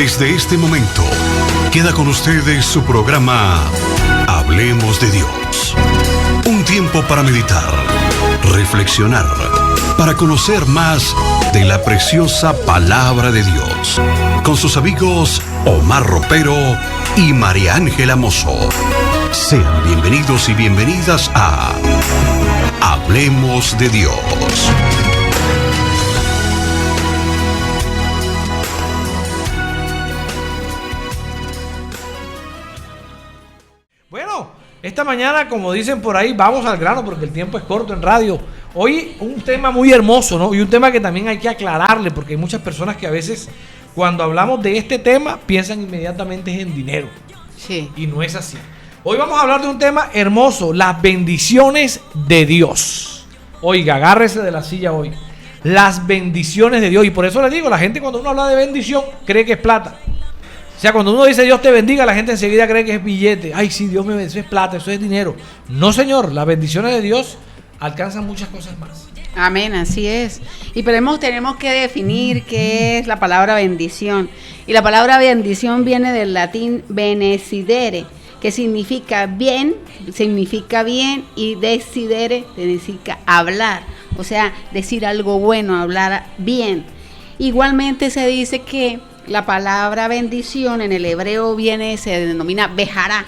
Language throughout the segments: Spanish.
Desde este momento, queda con ustedes su programa Hablemos de Dios. Un tiempo para meditar, reflexionar, para conocer más de la preciosa palabra de Dios. Con sus amigos Omar Ropero y María Ángela Mozo. Sean bienvenidos y bienvenidas a Hablemos de Dios. Bueno, esta mañana, como dicen por ahí, vamos al grano porque el tiempo es corto en radio. Hoy un tema muy hermoso, ¿no? Y un tema que también hay que aclararle, porque hay muchas personas que a veces, cuando hablamos de este tema, piensan inmediatamente en dinero. Sí. Y no es así. Hoy vamos a hablar de un tema hermoso, las bendiciones de Dios. Oiga, agárrese de la silla hoy. Las bendiciones de Dios. Y por eso le digo, la gente cuando uno habla de bendición, cree que es plata. O sea, cuando uno dice Dios te bendiga, la gente enseguida cree que es billete. Ay, sí, Dios me bendice, eso es plata, eso es dinero. No, señor, las bendiciones de Dios alcanzan muchas cosas más. Amén, así es. Y tenemos que definir qué es la palabra bendición. Y la palabra bendición viene del latín benecidere, que significa bien, y decidere significa hablar. O sea, decir algo bueno, hablar bien. Igualmente se dice que la palabra bendición en el hebreo se denomina bejará,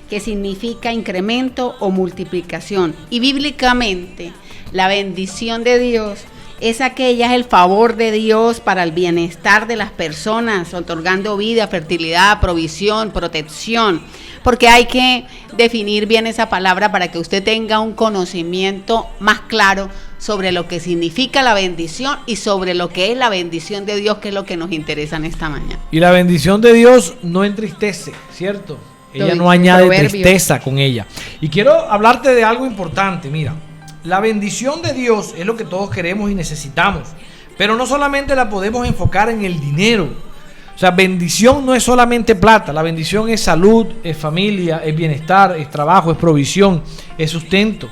que significa incremento o multiplicación. Y bíblicamente, la bendición de Dios es el favor de Dios para el bienestar de las personas, otorgando vida, fertilidad, provisión, protección. Porque hay que definir bien esa palabra para que usted tenga un conocimiento más claro sobre lo que significa la bendición y sobre lo que es la bendición de Dios, que es lo que nos interesa en esta mañana. Y la bendición de Dios no entristece, ¿cierto? Ella no añade tristeza con ella. Y quiero hablarte de algo importante, mira. La bendición de Dios es lo que todos queremos y necesitamos, pero no solamente la podemos enfocar en el dinero. O sea, bendición no es solamente plata, la bendición es salud, es familia, es bienestar, es trabajo, es provisión, es sustento.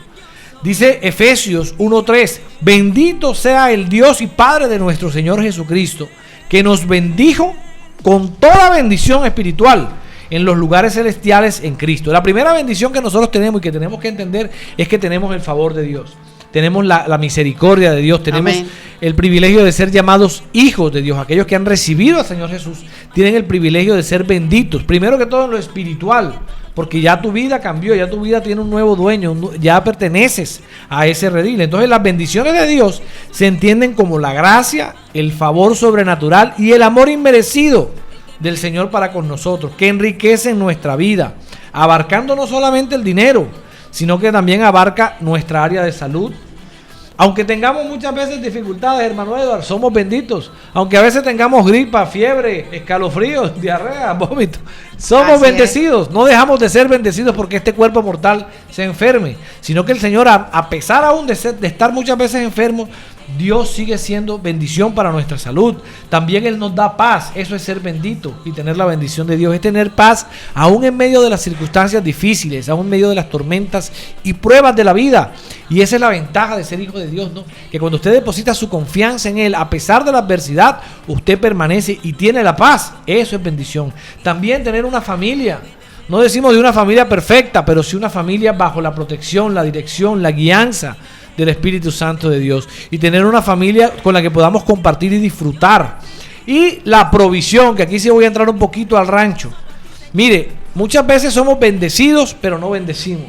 Dice Efesios 1:3, bendito sea el Dios y Padre de nuestro Señor Jesucristo, que nos bendijo con toda bendición espiritual en los lugares celestiales en Cristo. La primera bendición que nosotros tenemos y que tenemos que entender es que tenemos el favor de Dios. Tenemos la misericordia de Dios, tenemos el privilegio de ser llamados hijos de Dios. Aquellos que han recibido al Señor Jesús tienen el privilegio de ser benditos. Primero que todo en lo espiritual, porque ya tu vida cambió, ya tu vida tiene un nuevo dueño, ya perteneces a ese redil. Entonces las bendiciones de Dios se entienden como la gracia, el favor sobrenatural y el amor inmerecido del Señor para con nosotros, que enriquecen nuestra vida, abarcando no solamente el dinero, sino que también abarca nuestra área de salud. Aunque tengamos muchas veces dificultades, hermano Eduardo, somos benditos. Aunque a veces tengamos gripa, fiebre, escalofríos, diarrea, vómito, somos bendecidos. No dejamos de ser bendecidos porque este cuerpo mortal se enferme, sino que el Señor, a pesar aún de estar muchas veces enfermo, Dios sigue siendo bendición para nuestra salud. También Él nos da paz. Eso es ser bendito y tener la bendición de Dios. Es tener paz aún en medio de las circunstancias difíciles, aún en medio de las tormentas y pruebas de la vida. Y esa es la ventaja de ser hijo de Dios, ¿no? Que cuando usted deposita su confianza en Él, a pesar de la adversidad, usted permanece y tiene la paz. Eso es bendición. También tener una familia. No decimos de una familia perfecta, pero sí una familia bajo la protección, la dirección, la guianza del Espíritu Santo de Dios, y tener una familia con la que podamos compartir y disfrutar. Y la provisión, que aquí sí voy a entrar un poquito al rancho. Mire, muchas veces somos bendecidos, pero no bendecimos.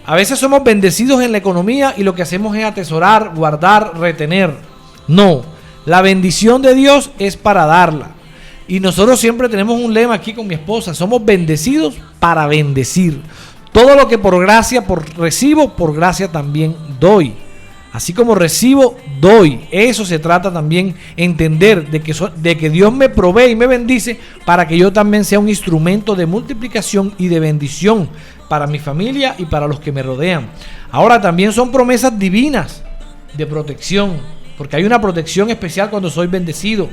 A veces somos bendecidos en la economía y lo que hacemos es atesorar, guardar, retener. No, la bendición de Dios es para darla. Y nosotros siempre tenemos un lema aquí con mi esposa: somos bendecidos para bendecir. Todo lo que por gracia recibo, por gracia también doy. Así como recibo, doy. Eso se trata también, entender de que Dios me provee y me bendice para que yo también sea un instrumento de multiplicación y de bendición para mi familia y para los que me rodean. Ahora también son promesas divinas de protección, porque hay una protección especial cuando soy bendecido.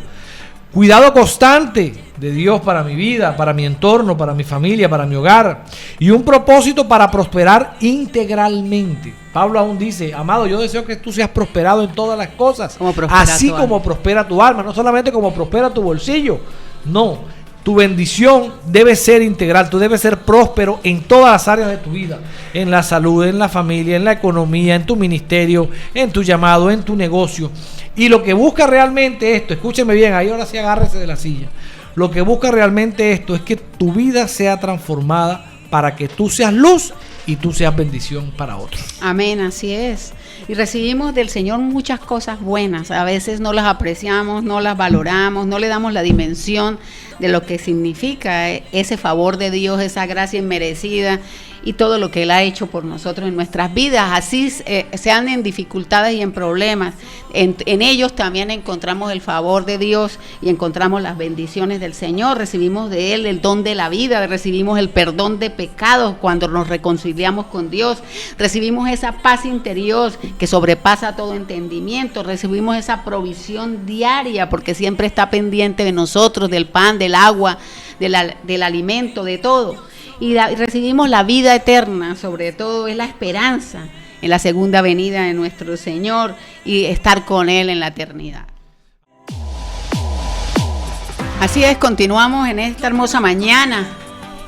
Cuidado constante de Dios para mi vida, para mi entorno, para mi familia, para mi hogar. Y un propósito para prosperar integralmente. Pablo aún dice: amado, yo deseo que tú seas prosperado en todas las cosas, así como prospera tu alma. No solamente como prospera tu bolsillo, No, tu bendición debe ser integral, tú debes ser próspero en todas las áreas de tu vida, en la salud, en la familia, en la economía, en tu ministerio, en tu llamado, en tu negocio. Y lo que busca realmente esto, escúcheme bien, ahí ahora sí agárrese de la silla. Lo que busca realmente esto es que tu vida sea transformada para que tú seas luz y tú seas bendición para otros. Amén, así es. Y recibimos del Señor muchas cosas buenas. A veces no las apreciamos, no las valoramos, no le damos la dimensión de lo que significa ese favor de Dios, esa gracia inmerecida y todo lo que Él ha hecho por nosotros en nuestras vidas. Así sean en dificultades y en problemas, en ellos también encontramos el favor de Dios y encontramos las bendiciones del Señor. Recibimos de Él el don de la vida, recibimos el perdón de pecados cuando nos reconciliamos con Dios, recibimos esa paz interior que sobrepasa todo entendimiento, recibimos esa provisión diaria porque siempre está pendiente de nosotros, del pan, del agua, del alimento, de todo. Y recibimos la vida eterna, sobre todo es la esperanza en la segunda venida de nuestro Señor y estar con Él en la eternidad. Así es, continuamos en esta hermosa mañana,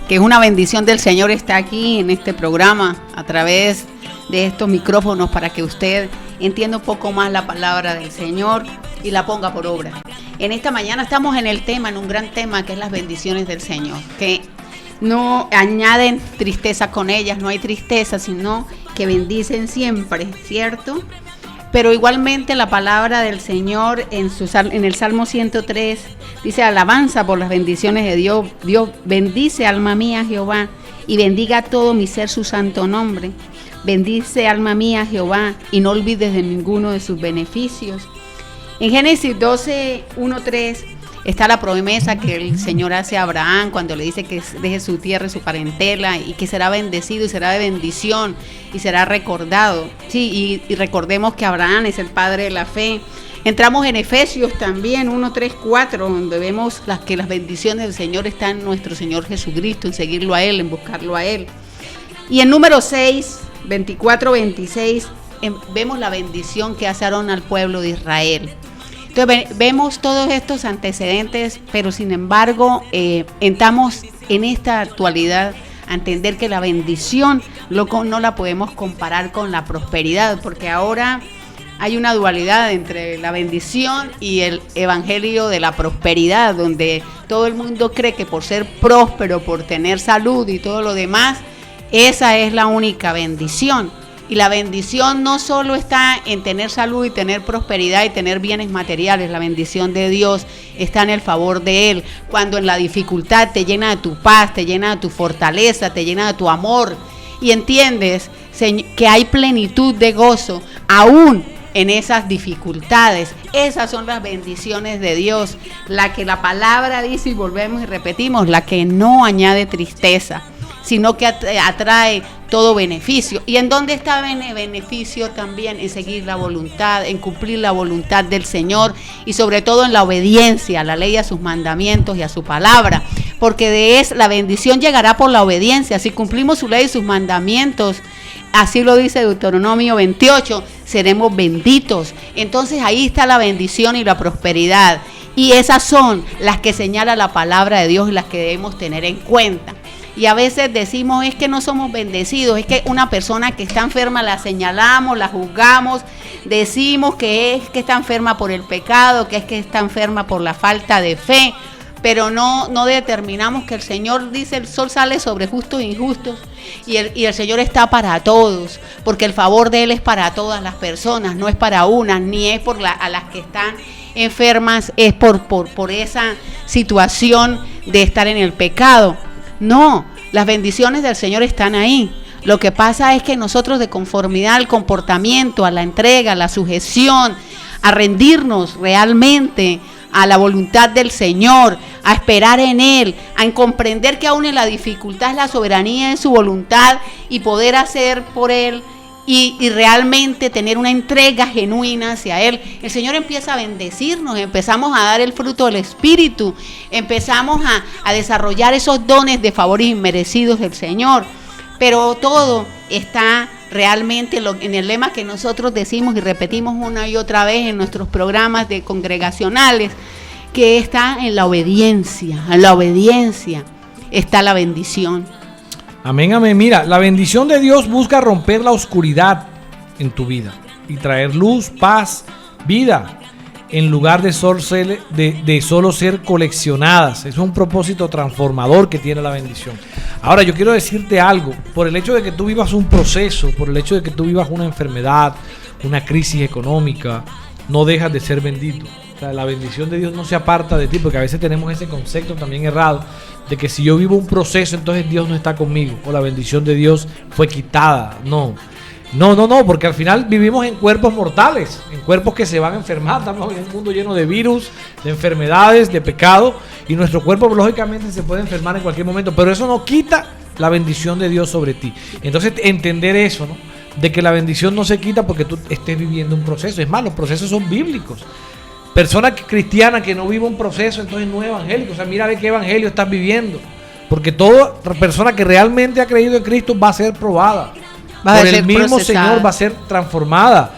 que es una bendición del Señor estar aquí en este programa a través de estos micrófonos para que usted entienda un poco más la palabra del Señor y la ponga por obra. En esta mañana estamos en un gran tema que es las bendiciones del Señor, que no añaden tristeza con ellas, no hay tristeza, sino que bendicen siempre, ¿cierto? Pero igualmente la palabra del Señor en el Salmo 103 dice: alabanza por las bendiciones de Dios. Dios bendice, alma mía, Jehová, y bendiga todo mi ser su santo nombre. Bendice, alma mía, Jehová, y no olvides de ninguno de sus beneficios. En Génesis 12, 1-3 está la promesa que el Señor hace a Abraham cuando le dice que deje su tierra y su parentela y que será bendecido y será de bendición y será recordado. Sí, y recordemos que Abraham es el padre de la fe. Entramos en Efesios también, 1, 3, 4, donde vemos que las bendiciones del Señor están en nuestro Señor Jesucristo, en seguirlo a Él, en buscarlo a Él. Y en número 6, 24, 26, vemos la bendición que hace Aarón al pueblo de Israel. Entonces vemos todos estos antecedentes, pero sin embargo entramos en esta actualidad a entender que la bendición no la podemos comparar con la prosperidad, porque ahora hay una dualidad entre la bendición y el evangelio de la prosperidad, donde todo el mundo cree que por ser próspero, por tener salud y todo lo demás, esa es la única bendición. Y la bendición no solo está en tener salud y tener prosperidad y tener bienes materiales. La bendición de Dios está en el favor de Él. Cuando en la dificultad te llena de tu paz, te llena de tu fortaleza, te llena de tu amor. Y entiendes que hay plenitud de gozo aún en esas dificultades. Esas son las bendiciones de Dios. La que la palabra dice, y volvemos y repetimos, la que no añade tristeza, sino que atrae todo beneficio. ¿Y en dónde está beneficio también? En seguir la voluntad, en cumplir la voluntad del Señor y sobre todo en la obediencia a la ley, a sus mandamientos y a su palabra, porque la bendición llegará por la obediencia. Si cumplimos su ley y sus mandamientos, así lo dice Deuteronomio 28, seremos benditos. Entonces ahí está la bendición y la prosperidad, y esas son las que señala la palabra de Dios y las que debemos tener en cuenta. Y a veces decimos, es que no somos bendecidos, es que una persona que está enferma la señalamos, la juzgamos, decimos que es que está enferma por el pecado, que es que está enferma por la falta de fe, pero no determinamos que el Señor dice: el sol sale sobre justos e injustos, y el Señor está para todos, porque el favor de Él es para todas las personas, no es para unas, ni es a las que están enfermas, es por esa situación de estar en el pecado. No, las bendiciones del Señor están ahí. Lo que pasa es que nosotros, de conformidad al comportamiento, a la entrega, a la sujeción, a rendirnos realmente a la voluntad del Señor, a esperar en Él, a comprender que aún en la dificultad es la soberanía de su voluntad y poder hacer por Él y realmente tener una entrega genuina hacia Él, el Señor empieza a bendecirnos, empezamos a dar el fruto del Espíritu, empezamos a desarrollar esos dones de favores inmerecidos del Señor. Pero todo está realmente en el lema que nosotros decimos y repetimos una y otra vez en nuestros programas congregacionales, que está en la obediencia. En la obediencia está la bendición. Amén, amén. Mira, la bendición de Dios busca romper la oscuridad en tu vida y traer luz, paz, vida, en lugar de solo ser coleccionadas. Es un propósito transformador que tiene la bendición. Ahora, yo quiero decirte algo. Por el hecho de que tú vivas un proceso, por el hecho de que tú vivas una enfermedad, una crisis económica, no dejas de ser bendito. O sea, la bendición de Dios no se aparta de ti, porque a veces tenemos ese concepto también errado de que si yo vivo un proceso, entonces Dios no está conmigo, o la bendición de Dios fue quitada. No, porque al final vivimos en cuerpos mortales, en cuerpos que se van a enfermar. Estamos en un mundo lleno de virus, de enfermedades, de pecado, y nuestro cuerpo lógicamente se puede enfermar en cualquier momento, pero eso no quita la bendición de Dios sobre ti. Entonces, entender eso, ¿no? De que la bendición no se quita porque tú estés viviendo un proceso. Es más, los procesos son bíblicos. Persona cristiana que no vive un proceso, entonces no es evangélico. O sea, mira de qué evangelio estás viviendo, porque toda persona que realmente ha creído en Cristo va a ser probada. Por el mismo Señor va a ser transformada.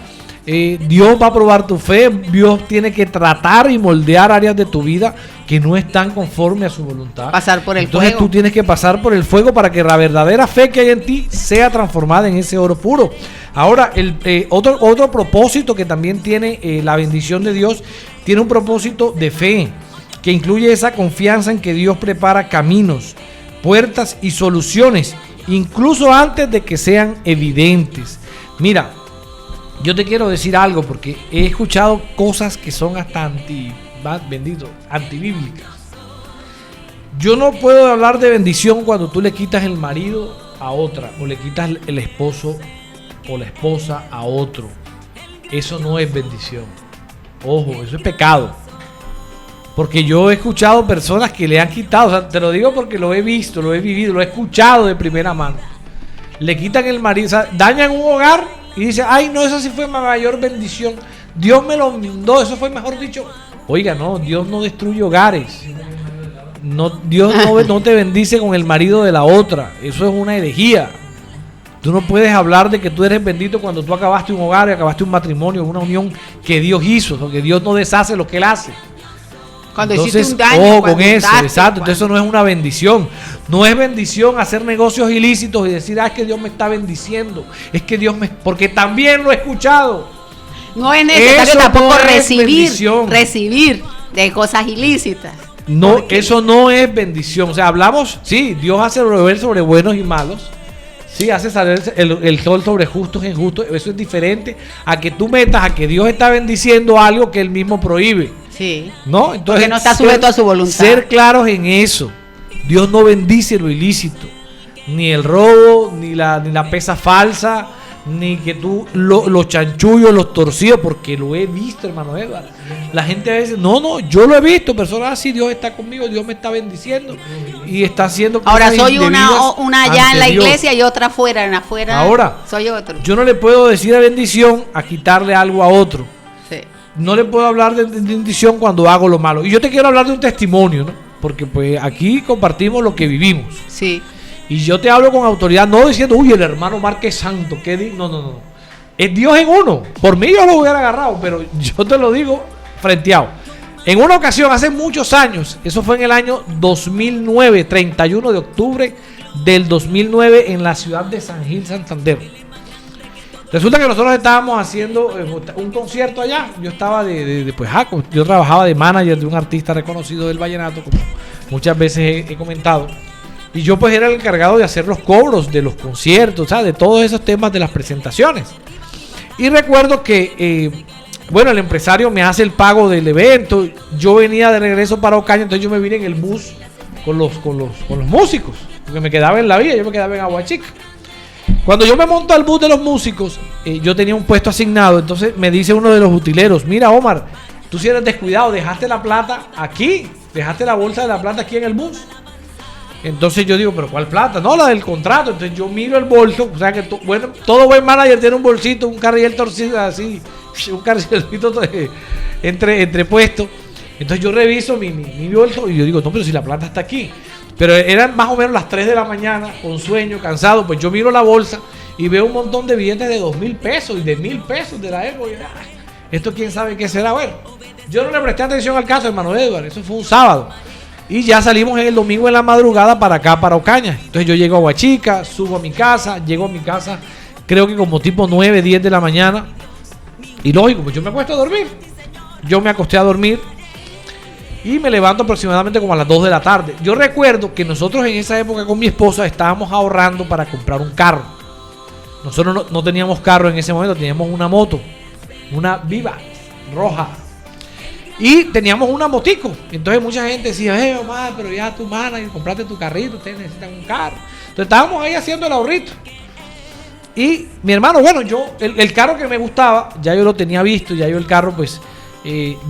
Dios va a probar tu fe. Dios tiene que tratar y moldear áreas de tu vida que no están conforme a su voluntad. Pasar por el Entonces fuego. Tú tienes que pasar por el fuego para que la verdadera fe que hay en ti sea transformada en ese oro puro. Ahora, otro propósito que también tiene la bendición de Dios, tiene un propósito de fe, que incluye esa confianza en que Dios prepara caminos, puertas y soluciones, incluso antes de que sean evidentes. Mira, yo te quiero decir algo, porque he escuchado cosas que son hasta antibíblicas. Yo no puedo hablar de bendición cuando tú le quitas el marido a otra, o le quitas el esposo o la esposa a otro. Eso no es bendición. Ojo, eso es pecado. Porque yo he escuchado personas que le han quitado, o sea, te lo digo porque lo he visto, lo he vivido, lo he escuchado de primera mano. Le quitan el marido, o sea, dañan un hogar y dicen, ay, no, eso sí fue mi mayor bendición. Dios me lo mandó, eso fue mejor dicho. Oiga, no, Dios no destruye hogares. No, Dios no te bendice con el marido de la otra. Eso es una herejía. Tú no puedes hablar de que tú eres bendito cuando tú acabaste un hogar y acabaste un matrimonio, una unión que Dios hizo, porque Dios no deshace lo que Él hace. Cuando Entonces, hiciste un daño, con eso, exacto. Entonces eso no es una bendición. No es bendición hacer negocios ilícitos y decir, es que Dios me está bendiciendo. Es que Dios me... Porque también lo he escuchado. No es necesario eso tampoco no es recibir de cosas ilícitas. No, eso no es bendición. O sea, hablamos, sí, Dios hace llover sobre buenos y malos. Sí, hace salir el sol sobre justos e injustos. Eso es diferente a que tú metas a que Dios está bendiciendo algo que Él mismo prohíbe. Sí. ¿No? Entonces, porque no está sujeto a su voluntad. Ser claros en eso. Dios no bendice lo ilícito. Ni el robo, ni la pesa falsa, ni que tú los chanchullos, los torcidos, porque lo he visto, hermano Edward. La gente a veces, no, yo lo he visto, personas así, Dios está conmigo, Dios me está bendiciendo y está haciendo cosas. Ahora soy una allá en la Dios. Iglesia y otra afuera, en afuera. Ahora soy otro. Yo no le puedo decir a bendición a quitarle algo a otro. Sí. No le puedo hablar de bendición cuando hago lo malo. Y yo te quiero hablar de un testimonio, ¿no? Porque pues aquí compartimos lo que vivimos. Sí. Y yo te hablo con autoridad, no diciendo, uy, el hermano Márquez Santo, no. Es Dios en uno. Por mí yo lo hubiera agarrado, pero yo te lo digo frenteado. En una ocasión, hace muchos años, eso fue en el año 2009, 31 de octubre del 2009, en la ciudad de San Gil, Santander. Resulta que nosotros estábamos haciendo un concierto allá. Yo estaba yo trabajaba de manager de un artista reconocido del vallenato, como muchas veces he comentado. Y yo pues era el encargado de hacer los cobros de los conciertos, ¿sabes? De todos esos temas de las presentaciones. Y recuerdo que, el empresario me hace el pago del evento. Yo venía de regreso para Ocaña, entonces yo me vine en el bus con los músicos, porque me quedaba en la vía, yo me quedaba en Aguachica. Cuando yo me monto al bus de los músicos, yo tenía un puesto asignado, entonces me dice uno de los utileros, mira Omar, tú si eres descuidado, dejaste la plata aquí, dejaste la bolsa de la plata aquí en el bus. Entonces yo digo, ¿pero cuál plata? No, la del contrato. Entonces yo miro el bolso, o sea que todo buen manager tiene un bolsito, un carriel torcido así, un carrielito entrepuesto. Entonces yo reviso mi bolso y yo digo, no, pero si la plata está aquí. Pero eran más o menos las 3 de la mañana, con sueño, cansado, pues yo miro la bolsa y veo un montón de billetes de 2,000 pesos y de 1,000 pesos de la época. esto quién sabe qué será. Bueno, yo no le presté atención al caso, hermano Edward, eso fue un sábado. Y ya salimos el domingo en la madrugada para acá, para Ocaña. Entonces yo llego a Huachica, subo a mi casa, llego a mi casa, creo que como tipo 9, 10 de la mañana. Y lógico, pues yo me acuesto a dormir. Yo me acosté a dormir y me levanto aproximadamente como a las 2 de la tarde. Yo recuerdo que nosotros en esa época con mi esposa estábamos ahorrando para comprar un carro. Nosotros no teníamos carro en ese momento, teníamos una moto, una Viva roja. Y teníamos una motico. Entonces mucha gente decía, Omar, pero ya tu mana y compraste tu carrito, ustedes necesitan un carro. Entonces estábamos ahí haciendo el ahorrito. Y mi hermano, bueno, yo, el carro que me gustaba, ya yo lo tenía visto, ya yo el carro, pues,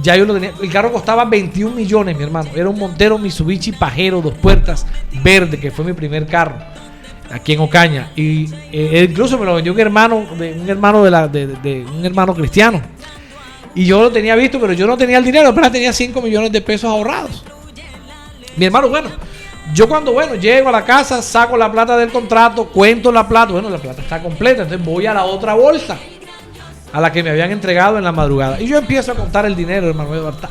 ya yo lo tenía. El carro costaba 21 millones, mi hermano. Era un Montero Mitsubishi Pajero, 2 puertas, verde, que fue mi primer carro aquí en Ocaña. Y incluso me lo vendió un hermano de un hermano cristiano. Y yo lo tenía visto, pero yo no tenía el dinero, apenas tenía 5 millones de pesos ahorrados. Mi hermano, bueno, yo cuando llego a la casa, saco la plata del contrato, cuento la plata, bueno, la plata está completa, entonces voy a la otra bolsa, a la que me habían entregado en la madrugada. Y yo empiezo a contar el dinero, hermano Eduardo.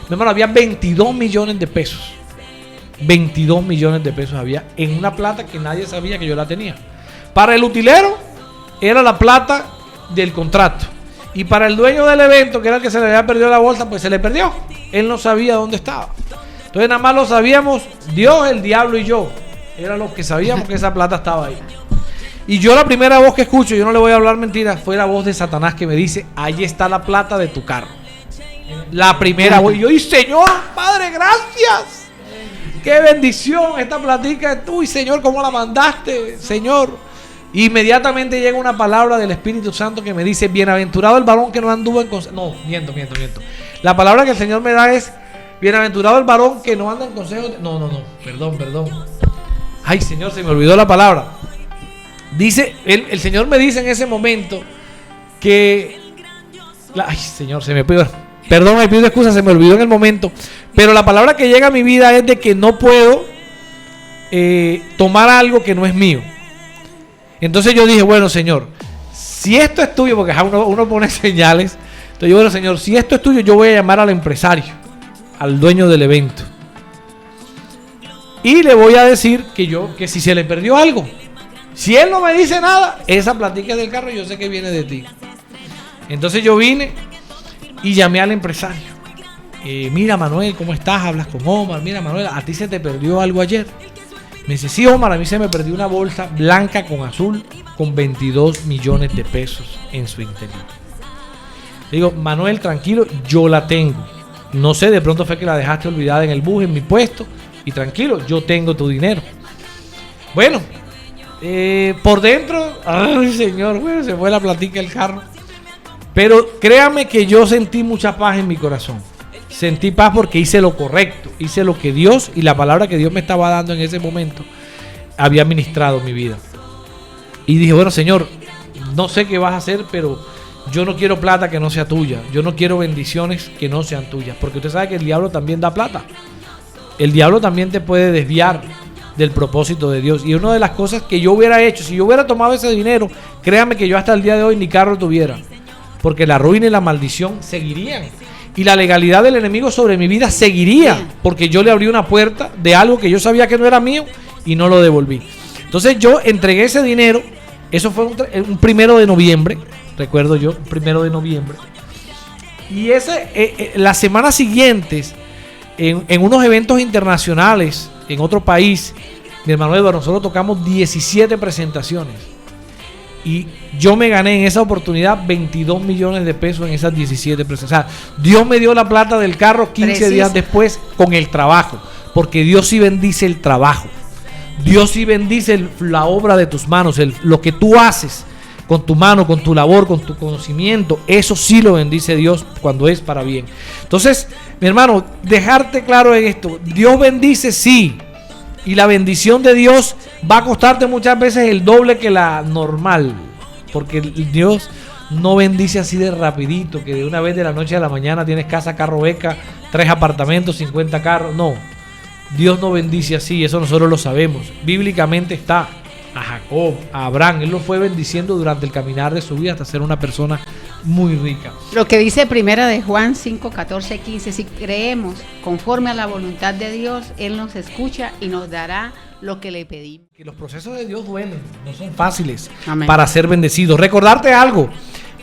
Mi hermano, había 22 millones de pesos. 22 millones de pesos había en una plata que nadie sabía que yo la tenía. Para el utilero era la plata del contrato. Y para el dueño del evento, que era el que se le había perdido la bolsa, pues se le perdió. Él no sabía dónde estaba. Entonces nada más lo sabíamos Dios, el diablo y yo. Era los que sabíamos que esa plata estaba ahí. Y yo la primera voz que escucho, yo no le voy a hablar mentiras, fue la voz de Satanás que me dice, ahí está la plata de tu carro. La primera voz. Y yo, y Señor, Padre, gracias. Qué bendición, esta platica es tú, y Señor, ¿cómo la mandaste, Señor? Inmediatamente llega una palabra del Espíritu Santo que me dice, bienaventurado el varón que no anduvo en consejo. No, miento. La palabra que el Señor me da es, bienaventurado el varón que no anda en consejo. No, perdón. Ay, Señor, se me olvidó la palabra. Dice, el Señor me dice en ese momento que... Ay, Señor, se me pidió... Perdón, me pido excusa, se me olvidó en el momento. Pero la palabra que llega a mi vida es de que no puedo tomar algo que no es mío. Entonces yo dije, bueno, Señor, si esto es tuyo, porque uno pone señales. Entonces yo, bueno, Señor, si esto es tuyo, yo voy a llamar al empresario, al dueño del evento. Y le voy a decir que si se le perdió algo, si él no me dice nada, esa platica del carro yo sé que viene de ti. Entonces yo vine y llamé al empresario. Mira, Manuel, ¿cómo estás? Hablas con Omar. Mira, Manuel, ¿a ti se te perdió algo ayer? Me dice, sí, Omar, a mí se me perdió una bolsa blanca con azul con 22 millones de pesos en su interior. Le digo, Manuel, tranquilo, yo la tengo. No sé, de pronto fue que la dejaste olvidada en el bus, en mi puesto. Y tranquilo, yo tengo tu dinero. Bueno, por dentro, ay, Señor, bueno, se fue la platica del carro. Pero créame que yo sentí mucha paz en mi corazón. Sentí paz porque hice lo correcto, hice lo que Dios y la palabra que Dios me estaba dando en ese momento había ministrado mi vida. Y dije, bueno, Señor, no sé qué vas a hacer, pero yo no quiero plata que no sea tuya. Yo no quiero bendiciones que no sean tuyas. Porque usted sabe que el diablo también da plata. El diablo también te puede desviar del propósito de Dios. Y una de las cosas que yo hubiera hecho, si yo hubiera tomado ese dinero, créame que yo hasta el día de hoy ni carro tuviera. Porque la ruina y la maldición seguirían. Y la legalidad del enemigo sobre mi vida seguiría, porque yo le abrí una puerta de algo que yo sabía que no era mío y no lo devolví. Entonces yo entregué ese dinero, eso fue un 1 de noviembre, recuerdo yo, 1 de noviembre. Y las semanas siguientes, en unos eventos internacionales, en otro país, mi hermano Eduardo, nosotros tocamos 17 presentaciones. Y yo me gané en esa oportunidad 22 millones de pesos en esas 17 presentaciones. O sea, Dios me dio la plata del carro 15 días después con el trabajo. Porque Dios sí bendice el trabajo. Dios sí bendice la obra de tus manos. Lo que tú haces con tu mano, con tu labor, con tu conocimiento. Eso sí lo bendice Dios cuando es para bien. Entonces, mi hermano, dejarte claro en esto. Dios bendice, sí. Y la bendición de Dios va a costarte muchas veces el doble que la normal. Porque Dios no bendice así de rapidito, que de una vez de la noche a la mañana tienes casa, carro, beca, 3 apartamentos, 50 carros. No, Dios no bendice así, eso nosotros lo sabemos. Bíblicamente está a Jacob, a Abraham, él lo fue bendiciendo durante el caminar de su vida hasta ser una persona muy rica. Lo que dice primera de Juan 5, 14, 15, si creemos conforme a la voluntad de Dios, Él nos escucha y nos dará lo que le pedimos. Que los procesos de Dios duelen, no son fáciles. Amén. Para ser bendecidos. Recordarte algo,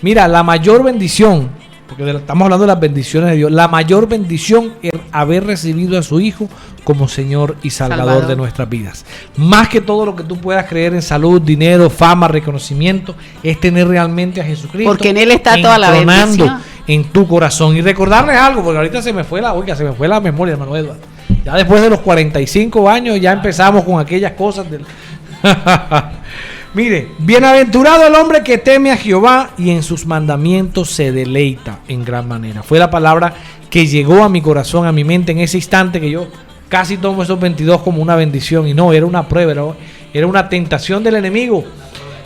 mira, la mayor bendición, porque estamos hablando de las bendiciones de Dios, la mayor bendición es haber recibido a su Hijo como Señor y Salvador de nuestras vidas. Más que todo lo que tú puedas creer en salud, dinero, fama, reconocimiento, es tener realmente a Jesucristo. Porque en Él está toda la bendición en tu corazón. Y recordarles algo, porque ahorita se me fue la memoria, hermano Edward. Ya después de los 45 años ya empezamos con aquellas cosas del... Mire, bienaventurado el hombre que teme a Jehová y en sus mandamientos se deleita en gran manera. Fue la palabra que llegó a mi corazón, a mi mente en ese instante, que yo casi tomo esos 22 como una bendición. Y no, era una prueba, era una tentación del enemigo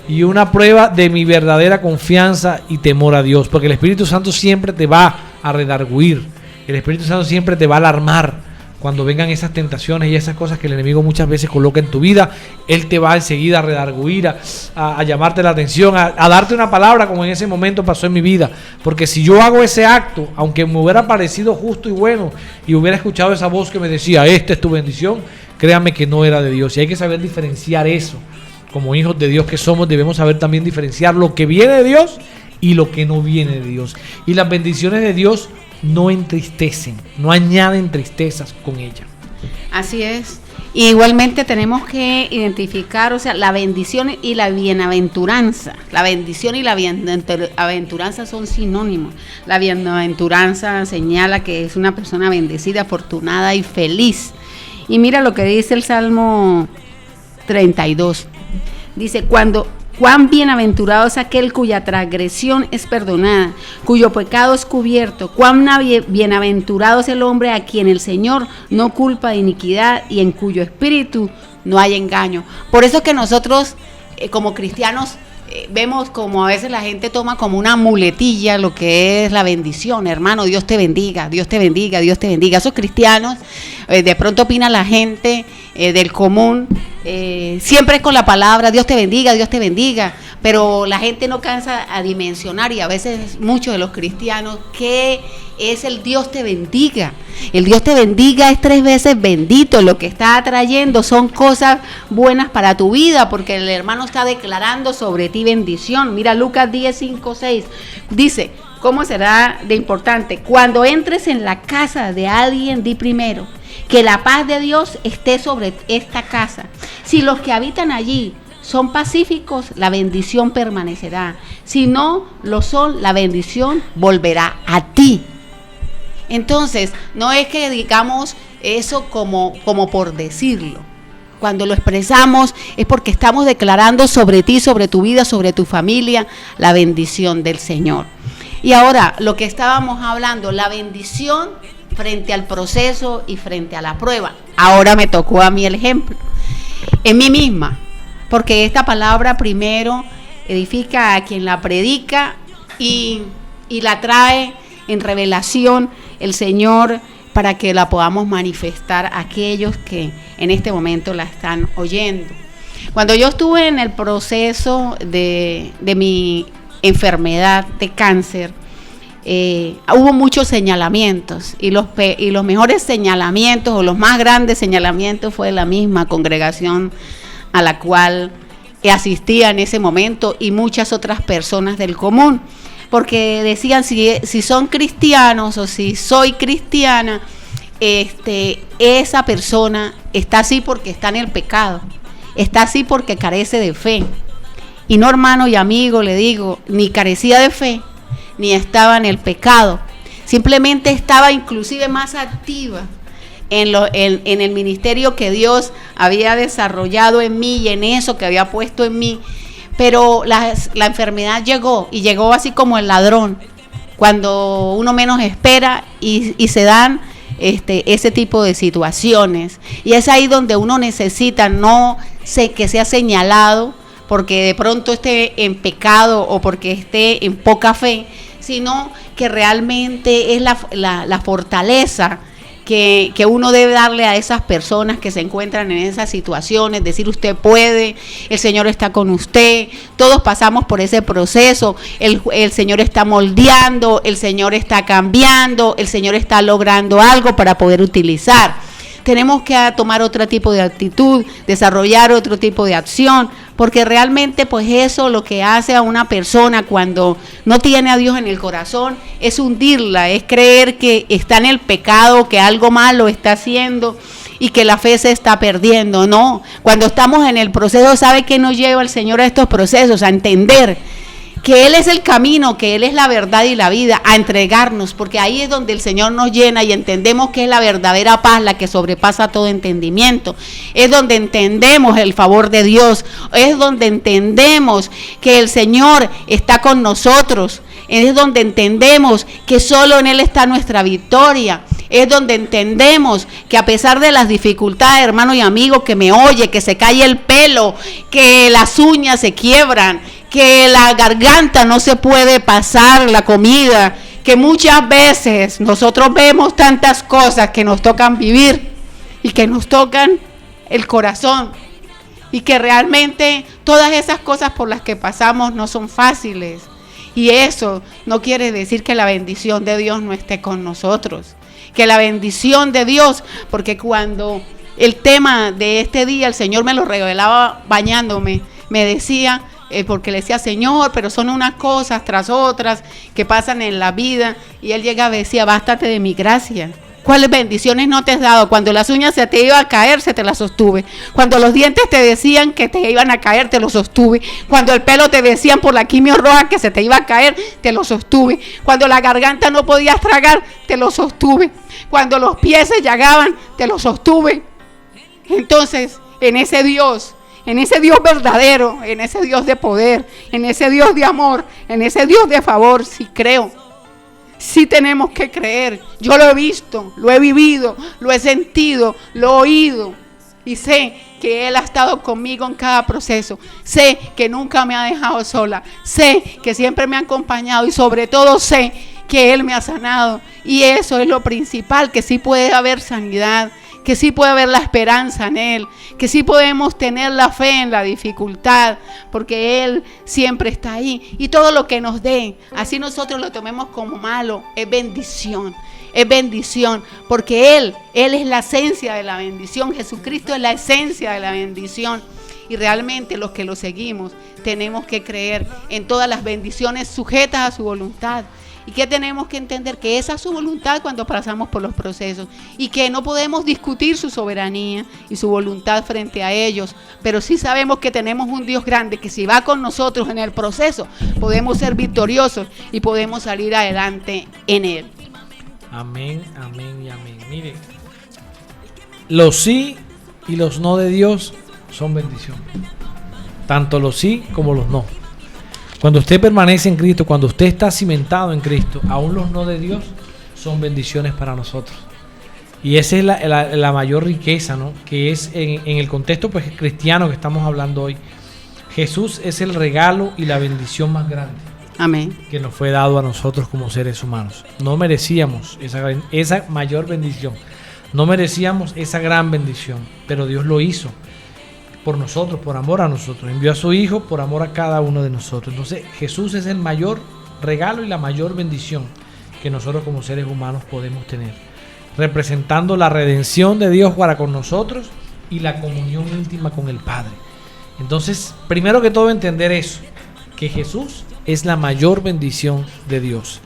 y una prueba de mi verdadera confianza y temor a Dios. Porque el Espíritu Santo siempre te va a redarguir, el Espíritu Santo siempre te va a alarmar. Cuando vengan esas tentaciones y esas cosas que el enemigo muchas veces coloca en tu vida, Él te va enseguida a redarguir, a llamarte la atención, a darte una palabra como en ese momento pasó en mi vida. Porque si yo hago ese acto, aunque me hubiera parecido justo y bueno, y hubiera escuchado esa voz que me decía, esta es tu bendición, créame que no era de Dios. Y hay que saber diferenciar eso. Como hijos de Dios que somos, debemos saber también diferenciar lo que viene de Dios y lo que no viene de Dios. Y las bendiciones de Dios no entristecen, no añaden tristezas con ella. Así es. Igualmente tenemos que identificar, o sea, la bendición y la bienaventuranza. La bendición y la bienaventuranza son sinónimos. La bienaventuranza señala que es una persona bendecida, afortunada y feliz. Y mira lo que dice el Salmo 32. Dice, cuán bienaventurado es aquel cuya transgresión es perdonada, cuyo pecado es cubierto. Cuán bienaventurado es el hombre a quien el Señor no culpa de iniquidad y en cuyo espíritu no hay engaño. Por eso es que nosotros como cristianos vemos como a veces la gente toma como una muletilla lo que es la bendición. Hermano, Dios te bendiga, Dios te bendiga, Dios te bendiga. Esos cristianos, de pronto opina la gente del común, siempre es con la palabra Dios te bendiga, pero la gente no cansa a dimensionar, y a veces muchos de los cristianos, ¿qué es el Dios te bendiga? El Dios te bendiga es 3 veces bendito. Lo que está atrayendo son cosas buenas para tu vida, porque el hermano está declarando sobre ti bendición. Mira Lucas 10, 5, 6, dice, ¿cómo será de importante? Cuando entres en la casa de alguien, di primero, que la paz de Dios esté sobre esta casa. Si los que habitan allí son pacíficos, la bendición permanecerá. Si no lo son, la bendición volverá a ti. Entonces, no es que digamos eso como por decirlo. Cuando lo expresamos es porque estamos declarando sobre ti, sobre tu vida, sobre tu familia, la bendición del Señor. Y ahora, lo que estábamos hablando, la bendición frente al proceso y frente a la prueba. Ahora me tocó a mí el ejemplo, en mí misma, porque esta palabra primero edifica a quien la predica y la trae en revelación el Señor para que la podamos manifestar a aquellos que en este momento la están oyendo. Cuando yo estuve en el proceso de mi enfermedad de cáncer, hubo muchos señalamientos, y los mejores señalamientos o los más grandes señalamientos fue la misma congregación a la cual asistía en ese momento y muchas otras personas del común, porque decían si son cristianos o si soy cristiana, esa persona está así porque está en el pecado, está así porque carece de fe. Y no, hermano y amigo, le digo, ni carecía de fe, ni estaba en el pecado, simplemente estaba inclusive más activa en el ministerio que Dios había desarrollado en mí y en eso que había puesto en mí. Pero la enfermedad llegó, y llegó así como el ladrón, cuando uno menos espera, y se dan ese tipo de situaciones. Y es ahí donde uno necesita, no sé, que sea señalado porque de pronto esté en pecado o porque esté en poca fe, sino que realmente es la fortaleza que uno debe darle a esas personas que se encuentran en esas situaciones, decir usted puede, el Señor está con usted, todos pasamos por ese proceso, el Señor está moldeando, el Señor está cambiando, el Señor está logrando algo para poder utilizar. Tenemos que tomar otro tipo de actitud, desarrollar otro tipo de acción, porque realmente pues eso lo que hace a una persona cuando no tiene a Dios en el corazón es hundirla, es creer que está en el pecado, que algo malo está haciendo y que la fe se está perdiendo. No, cuando estamos en el proceso, ¿sabe qué nos lleva el Señor a estos procesos? A entender que Él es el camino, que Él es la verdad y la vida, a entregarnos, porque ahí es donde el Señor nos llena y entendemos que es la verdadera paz la que sobrepasa todo entendimiento. Es donde entendemos el favor de Dios, es donde entendemos que el Señor está con nosotros, es donde entendemos que solo en Él está nuestra victoria. Es donde entendemos que a pesar de las dificultades, hermano y amigo que me oye, que se cae el pelo, que las uñas se quiebran, que la garganta no se puede pasar la comida, que muchas veces nosotros vemos tantas cosas que nos tocan vivir y que nos tocan el corazón, y que realmente todas esas cosas por las que pasamos no son fáciles, y eso no quiere decir que la bendición de Dios no esté con nosotros, que la bendición de Dios, porque cuando el tema de este día el Señor me lo revelaba bañándome, me decía, porque le decía, Señor, pero son unas cosas tras otras que pasan en la vida, y Él llegaba y decía, bástate de mi gracia. ¿Cuáles bendiciones no te has dado? Cuando las uñas se te iban a caer, se te las sostuve. Cuando los dientes te decían que te iban a caer, te los sostuve. Cuando el pelo te decían por la quimio roja que se te iba a caer, te lo sostuve. Cuando la garganta no podías tragar, te lo sostuve. Cuando los pies se llagaban, te lo sostuve. Entonces, en ese Dios verdadero, en ese Dios de poder, en ese Dios de amor, en ese Dios de favor, sí creo. Sí tenemos que creer. Yo lo he visto, lo he vivido, lo he sentido, lo he oído. Y sé que Él ha estado conmigo en cada proceso. Sé que nunca me ha dejado sola. Sé que siempre me ha acompañado, y sobre todo sé que Él me ha sanado. Y eso es lo principal, que sí puede haber sanidad, que sí puede haber la esperanza en Él, que sí podemos tener la fe en la dificultad, porque Él siempre está ahí. Y todo lo que nos dé, así nosotros lo tomemos como malo, es bendición, porque Él es la esencia de la bendición. Jesucristo es la esencia de la bendición. Y realmente los que lo seguimos tenemos que creer en todas las bendiciones sujetas a su voluntad. Y que tenemos que entender que esa es su voluntad cuando pasamos por los procesos, y que no podemos discutir su soberanía y su voluntad frente a ellos, pero sí sabemos que tenemos un Dios grande que si va con nosotros en el proceso, podemos ser victoriosos y podemos salir adelante en Él. Amén, amén y amén. Mire, los sí y los no de Dios son bendición, tanto los sí como los no. Cuando usted permanece en Cristo, cuando usted está cimentado en Cristo, aún los no de Dios son bendiciones para nosotros. Y esa es la mayor riqueza, ¿no? Que es en el contexto pues cristiano que estamos hablando hoy. Jesús es el regalo y la bendición más grande. Amén. Que nos fue dado a nosotros como seres humanos. No merecíamos esa mayor bendición. No merecíamos esa gran bendición, pero Dios lo hizo por nosotros, por amor a nosotros. Envió a su Hijo por amor a cada uno de nosotros. Entonces Jesús es el mayor regalo y la mayor bendición que nosotros como seres humanos podemos tener, representando la redención de Dios para con nosotros y la comunión íntima con el Padre. Entonces, primero que todo, entender eso, que Jesús es la mayor bendición de Dios.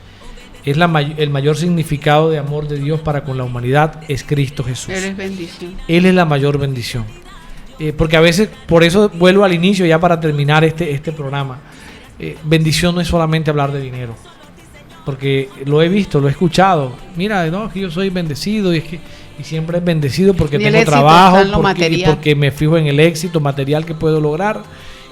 Es el mayor significado de amor de Dios para con la humanidad, es Cristo Jesús. Él es bendición. Él es la mayor bendición. Porque a veces, por eso vuelvo al inicio ya para terminar este programa. Bendición no es solamente hablar de dinero, porque lo he visto, lo he escuchado. Mira, no, que yo soy bendecido y siempre es bendecido porque tengo trabajo, porque me fijo en el éxito material que puedo lograr.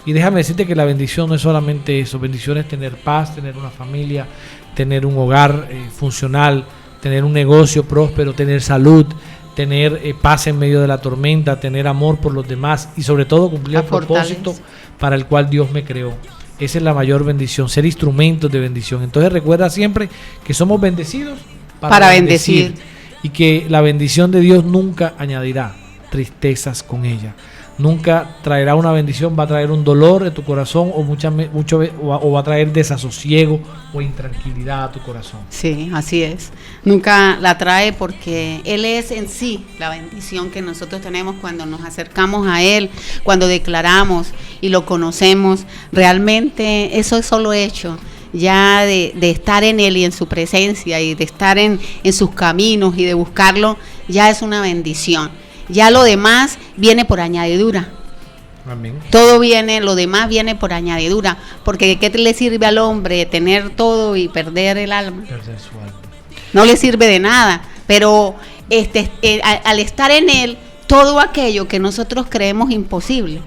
Y déjame decirte que la bendición no es solamente eso. Bendición es tener paz, tener una familia, tener un hogar funcional, tener un negocio próspero, tener salud, tener paz en medio de la tormenta, tener amor por los demás y sobre todo cumplir el propósito para el cual Dios me creó. Esa es la mayor bendición, ser instrumentos de bendición. Entonces recuerda siempre que somos bendecidos para bendecir. y que la bendición de Dios nunca añadirá tristezas con ella. Nunca traerá una bendición, va a traer un dolor en tu corazón o va a traer desasosiego o intranquilidad a tu corazón. Sí, así es. Nunca la trae porque Él es en sí la bendición que nosotros tenemos cuando nos acercamos a Él, cuando declaramos y lo conocemos. Realmente eso es solo hecho ya de estar en Él y en su presencia y de estar en sus caminos y de buscarlo, ya es una bendición. Ya lo demás viene por añadidura. Amén. Todo viene, lo demás viene por añadidura. Porque ¿qué le sirve al hombre tener todo y perder el alma? Perder su alma. No le sirve de nada. Pero al estar en Él, todo aquello que nosotros creemos imposible,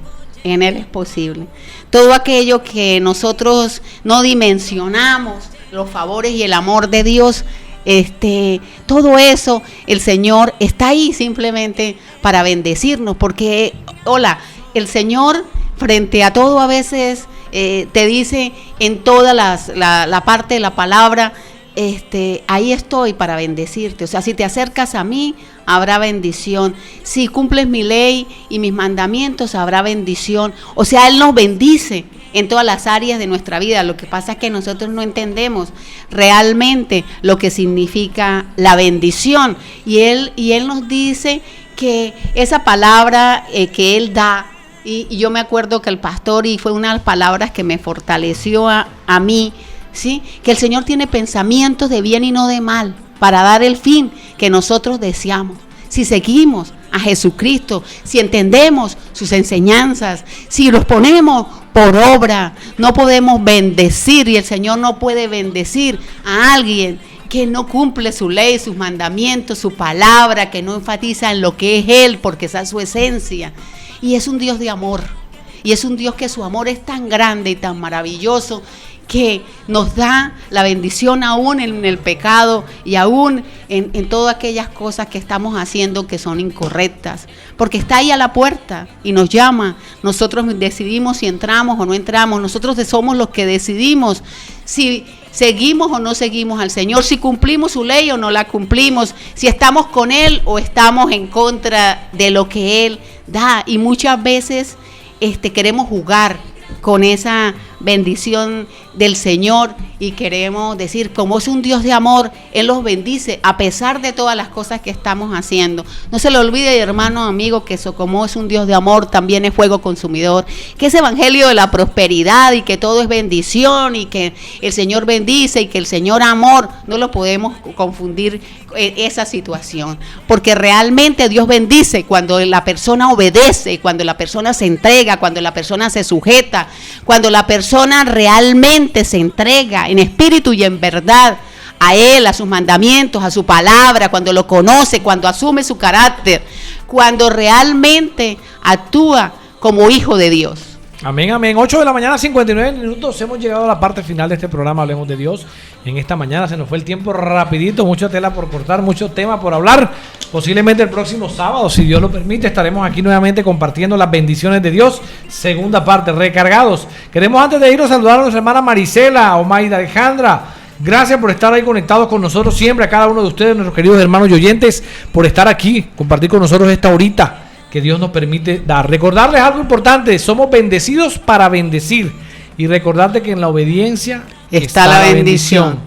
en Él es posible. Todo aquello que nosotros no dimensionamos, los favores y el amor de Dios, todo eso, el Señor está ahí simplemente para bendecirnos, porque el Señor frente a todo a veces te dice en toda la parte de la palabra, ahí estoy para bendecirte. O sea, si te acercas a mí, habrá bendición. Si cumples mi ley y mis mandamientos, habrá bendición. O sea, Él nos bendice en todas las áreas de nuestra vida. Lo que pasa es que nosotros no entendemos realmente lo que significa la bendición. Y Él nos dice que esa palabra que Él da, y yo me acuerdo que el pastor, y fue una de las palabras que me fortaleció a mí, ¿sí? Que el Señor tiene pensamientos de bien y no de mal, para dar el fin que nosotros deseamos. Si seguimos a Jesucristo, si entendemos sus enseñanzas, si los ponemos por obra, no podemos bendecir, y el Señor no puede bendecir a alguien que no cumple su ley, sus mandamientos, su palabra, que no enfatiza en lo que es Él, porque esa es su esencia. Y es un Dios de amor, y es un Dios que su amor es tan grande y tan maravilloso, que nos da la bendición aún en el pecado y aún en todas aquellas cosas que estamos haciendo que son incorrectas, porque está ahí a la puerta y nos llama. Nosotros decidimos si entramos o no entramos. Nosotros somos los que decidimos si seguimos o no seguimos al Señor, si cumplimos su ley o no la cumplimos, si estamos con Él o estamos en contra de lo que Él da. Y muchas veces queremos jugar con esa bendición del Señor y queremos decir, como es un Dios de amor, Él los bendice a pesar de todas las cosas que estamos haciendo. No se le olvide, hermano, amigo, que eso, como es un Dios de amor, también es fuego consumidor, que es evangelio de la prosperidad y que todo es bendición y que el Señor bendice y que el Señor amor. No lo podemos confundir esa situación, porque realmente Dios bendice cuando la persona obedece, cuando la persona se entrega, cuando la persona se sujeta, cuando la persona realmente se entrega en espíritu y en verdad a Él, a sus mandamientos, a su palabra, cuando lo conoce, cuando asume su carácter, cuando realmente actúa como hijo de Dios. Amén, amén. 8 de la mañana, 59 minutos. Hemos llegado a la parte final de este programa, Hablemos de Dios. En esta mañana se nos fue el tiempo rapidito, mucha tela por cortar, mucho tema por hablar. Posiblemente el próximo sábado, si Dios lo permite, estaremos aquí nuevamente compartiendo las bendiciones de Dios. Segunda parte, recargados. Queremos antes de irnos saludar a nuestra hermana Marisela, Omaida Alejandra. Gracias por estar ahí conectados con nosotros siempre, a cada uno de ustedes, nuestros queridos hermanos y oyentes, por estar aquí, compartir con nosotros esta horita que Dios nos permite dar. Recordarles algo importante: somos bendecidos para bendecir, y recordarte que en la obediencia está la bendición.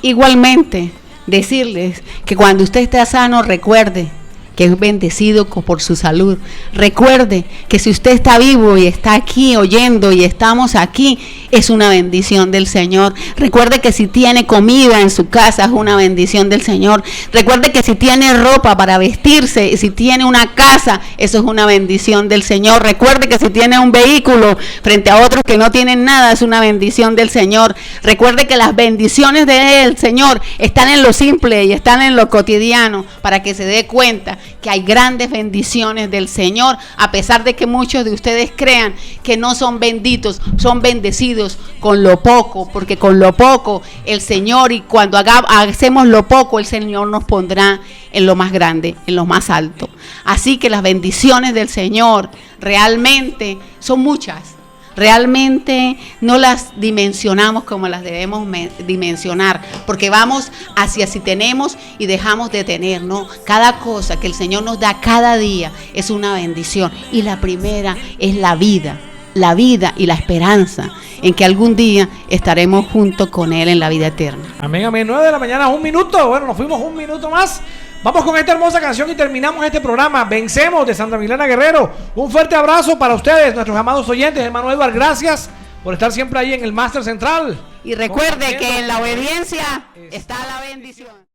Igualmente, decirles que cuando usted esté sano, recuerde que es bendecido por su salud. Recuerde que si usted está vivo y está aquí oyendo y estamos aquí, es una bendición del Señor. Recuerde que si tiene comida en su casa, es una bendición del Señor. Recuerde que si tiene ropa para vestirse y si tiene una casa, eso es una bendición del Señor. Recuerde que si tiene un vehículo frente a otros que no tienen nada, es una bendición del Señor. Recuerde que las bendiciones del Señor están en lo simple y están en lo cotidiano, para que se dé cuenta que hay grandes bendiciones del Señor, a pesar de que muchos de ustedes crean que no son benditos, son bendecidos con lo poco, porque con lo poco el Señor, y cuando hacemos lo poco, el Señor nos pondrá en lo más grande, en lo más alto. Así que las bendiciones del Señor realmente son muchas. realmente no las dimensionamos como las debemos dimensionar, porque vamos hacia si tenemos y dejamos de tener, ¿no? Cada cosa que el Señor nos da cada día es una bendición, y la primera es la vida y la esperanza en que algún día estaremos juntos con Él en la vida eterna. Amén, amén. 9 de la mañana, 1 minuto. Bueno, nos fuimos 1 minuto más. Vamos con esta hermosa canción y terminamos este programa. Vencemos, de Sandra Milena Guerrero. Un fuerte abrazo para ustedes, nuestros amados oyentes. Hermano Edward, gracias por estar siempre ahí en el Máster Central. Y recuerde que en la obediencia está la bendición.